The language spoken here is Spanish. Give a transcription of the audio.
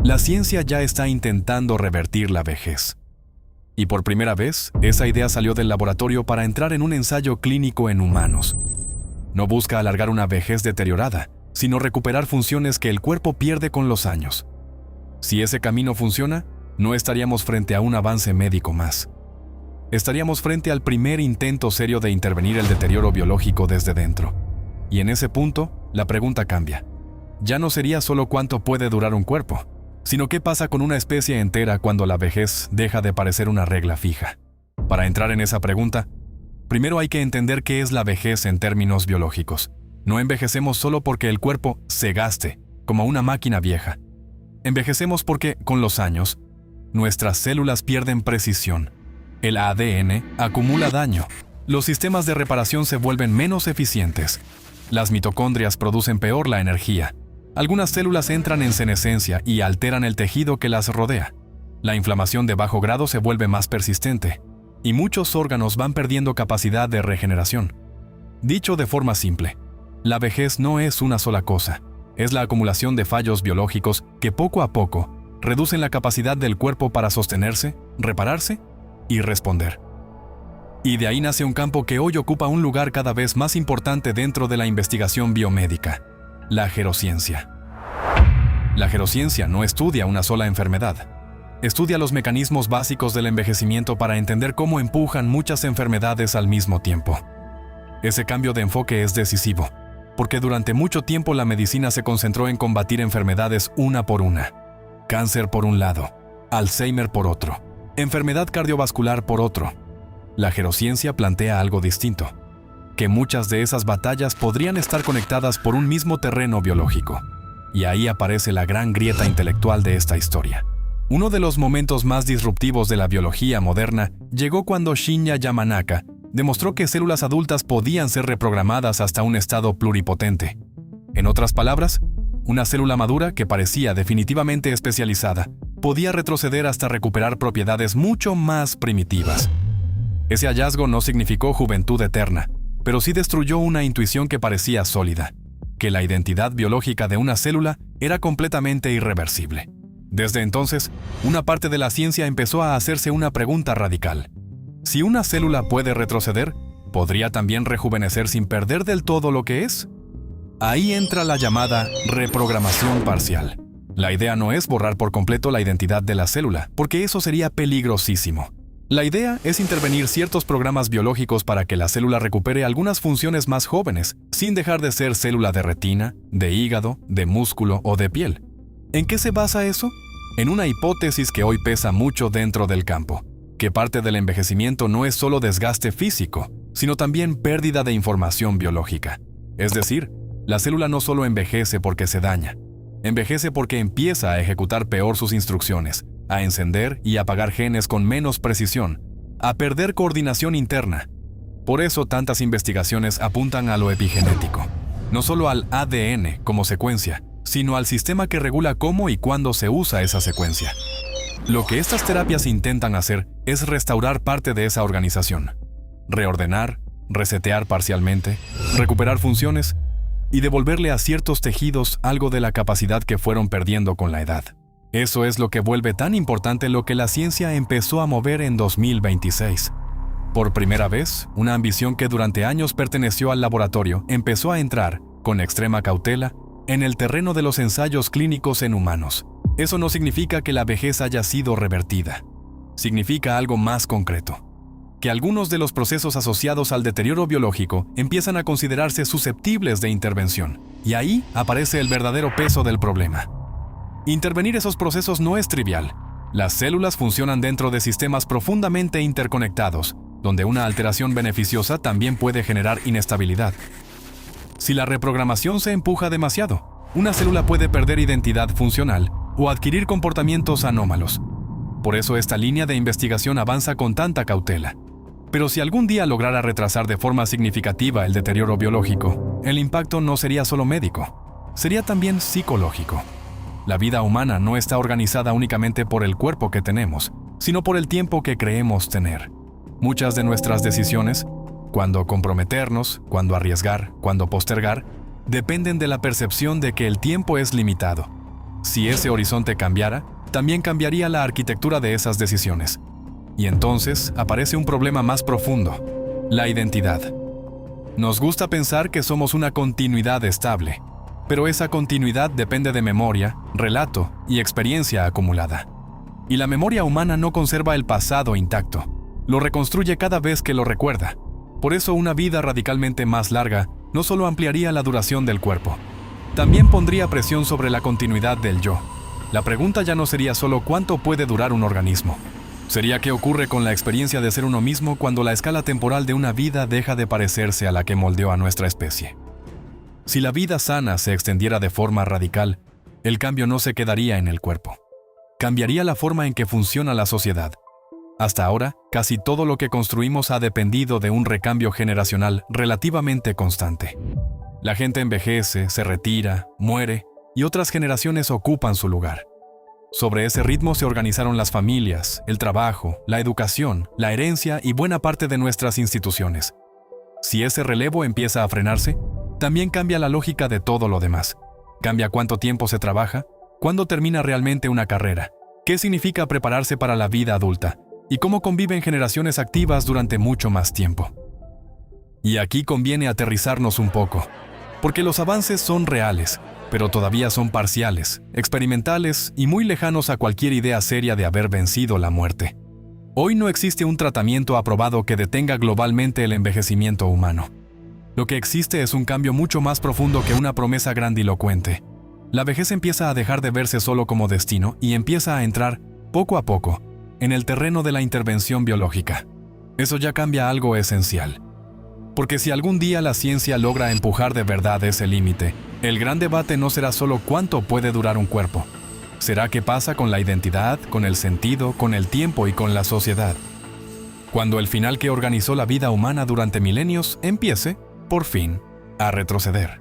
La ciencia ya está intentando revertir la vejez. Y por primera vez, esa idea salió del laboratorio para entrar en un ensayo clínico en humanos. No busca alargar una vejez deteriorada, sino recuperar funciones que el cuerpo pierde con los años. Si ese camino funciona, no estaríamos frente a un avance médico más. Estaríamos frente al primer intento serio de intervenir el deterioro biológico desde dentro. Y en ese punto, la pregunta cambia. Ya no sería solo cuánto puede durar un cuerpo, sino qué pasa con una especie entera cuando la vejez deja de parecer una regla fija. Para entrar en esa pregunta, primero hay que entender qué es la vejez en términos biológicos. No envejecemos solo porque el cuerpo se gaste, como una máquina vieja. Envejecemos porque, con los años, nuestras células pierden precisión. El ADN acumula daño. Los sistemas de reparación se vuelven menos eficientes. Las mitocondrias producen peor la energía. Algunas células entran en senescencia y alteran el tejido que las rodea. La inflamación de bajo grado se vuelve más persistente, y muchos órganos van perdiendo capacidad de regeneración. Dicho de forma simple, la vejez no es una sola cosa. Es la acumulación de fallos biológicos que poco a poco reducen la capacidad del cuerpo para sostenerse, repararse y responder. Y de ahí nace un campo que hoy ocupa un lugar cada vez más importante dentro de la investigación biomédica: la gerociencia. La gerociencia no estudia una sola enfermedad. Estudia los mecanismos básicos del envejecimiento para entender cómo empujan muchas enfermedades al mismo tiempo. Ese cambio de enfoque es decisivo, porque durante mucho tiempo la medicina se concentró en combatir enfermedades una por una. Cáncer por un lado, Alzheimer por otro, enfermedad cardiovascular por otro. La gerociencia plantea algo distinto, que muchas de esas batallas podrían estar conectadas por un mismo terreno biológico. Y ahí aparece la gran grieta intelectual de esta historia. Uno de los momentos más disruptivos de la biología moderna llegó cuando Shinya Yamanaka demostró que células adultas podían ser reprogramadas hasta un estado pluripotente. En otras palabras, una célula madura que parecía definitivamente especializada podía retroceder hasta recuperar propiedades mucho más primitivas. Ese hallazgo no significó juventud eterna, pero sí destruyó una intuición que parecía sólida, que la identidad biológica de una célula era completamente irreversible. Desde entonces, una parte de la ciencia empezó a hacerse una pregunta radical. Si una célula puede retroceder, ¿podría también rejuvenecer sin perder del todo lo que es? Ahí entra la llamada reprogramación parcial. La idea no es borrar por completo la identidad de la célula, porque eso sería peligrosísimo. La idea es intervenir ciertos programas biológicos para que la célula recupere algunas funciones más jóvenes, sin dejar de ser célula de retina, de hígado, de músculo o de piel. ¿En qué se basa eso? En una hipótesis que hoy pesa mucho dentro del campo, que parte del envejecimiento no es solo desgaste físico, sino también pérdida de información biológica. Es decir, la célula no solo envejece porque se daña, envejece porque empieza a ejecutar peor sus instrucciones, a encender y apagar genes con menos precisión, a perder coordinación interna. Por eso tantas investigaciones apuntan a lo epigenético, no solo al ADN como secuencia, sino al sistema que regula cómo y cuándo se usa esa secuencia. Lo que estas terapias intentan hacer es restaurar parte de esa organización, reordenar, resetear parcialmente, recuperar funciones y devolverle a ciertos tejidos algo de la capacidad que fueron perdiendo con la edad. Eso es lo que vuelve tan importante lo que la ciencia empezó a mover en 2026. Por primera vez, una ambición que durante años perteneció al laboratorio empezó a entrar, con extrema cautela, en el terreno de los ensayos clínicos en humanos. Eso no significa que la vejez haya sido revertida. Significa algo más concreto: que algunos de los procesos asociados al deterioro biológico empiezan a considerarse susceptibles de intervención. Y ahí aparece el verdadero peso del problema. Intervenir esos procesos no es trivial. Las células funcionan dentro de sistemas profundamente interconectados, donde una alteración beneficiosa también puede generar inestabilidad. Si la reprogramación se empuja demasiado, una célula puede perder identidad funcional o adquirir comportamientos anómalos. Por eso esta línea de investigación avanza con tanta cautela. Pero si algún día lograra retrasar de forma significativa el deterioro biológico, el impacto no sería solo médico, sería también psicológico. La vida humana no está organizada únicamente por el cuerpo que tenemos, sino por el tiempo que creemos tener. Muchas de nuestras decisiones, cuándo comprometernos, cuándo arriesgar, cuándo postergar, dependen de la percepción de que el tiempo es limitado. Si ese horizonte cambiara, también cambiaría la arquitectura de esas decisiones. Y entonces aparece un problema más profundo: la identidad. Nos gusta pensar que somos una continuidad estable, pero esa continuidad depende de memoria, relato y experiencia acumulada. Y la memoria humana no conserva el pasado intacto, lo reconstruye cada vez que lo recuerda. Por eso una vida radicalmente más larga no solo ampliaría la duración del cuerpo, también pondría presión sobre la continuidad del yo. La pregunta ya no sería solo cuánto puede durar un organismo, sería qué ocurre con la experiencia de ser uno mismo cuando la escala temporal de una vida deja de parecerse a la que moldeó a nuestra especie. Si la vida sana se extendiera de forma radical, el cambio no se quedaría en el cuerpo. Cambiaría la forma en que funciona la sociedad. Hasta ahora, casi todo lo que construimos ha dependido de un recambio generacional relativamente constante. La gente envejece, se retira, muere, y otras generaciones ocupan su lugar. Sobre ese ritmo se organizaron las familias, el trabajo, la educación, la herencia y buena parte de nuestras instituciones. Si ese relevo empieza a frenarse, también cambia la lógica de todo lo demás. Cambia cuánto tiempo se trabaja, cuándo termina realmente una carrera, qué significa prepararse para la vida adulta y cómo conviven generaciones activas durante mucho más tiempo. Y aquí conviene aterrizarnos un poco, porque los avances son reales, pero todavía son parciales, experimentales y muy lejanos a cualquier idea seria de haber vencido la muerte. Hoy no existe un tratamiento aprobado que detenga globalmente el envejecimiento humano. Lo que existe es un cambio mucho más profundo que una promesa grandilocuente. La vejez empieza a dejar de verse solo como destino y empieza a entrar, poco a poco, en el terreno de la intervención biológica. Eso ya cambia algo esencial. Porque si algún día la ciencia logra empujar de verdad ese límite, el gran debate no será solo cuánto puede durar un cuerpo. Será qué pasa con la identidad, con el sentido, con el tiempo y con la sociedad. Cuando el final que organizó la vida humana durante milenios empiece, por fin, a retroceder.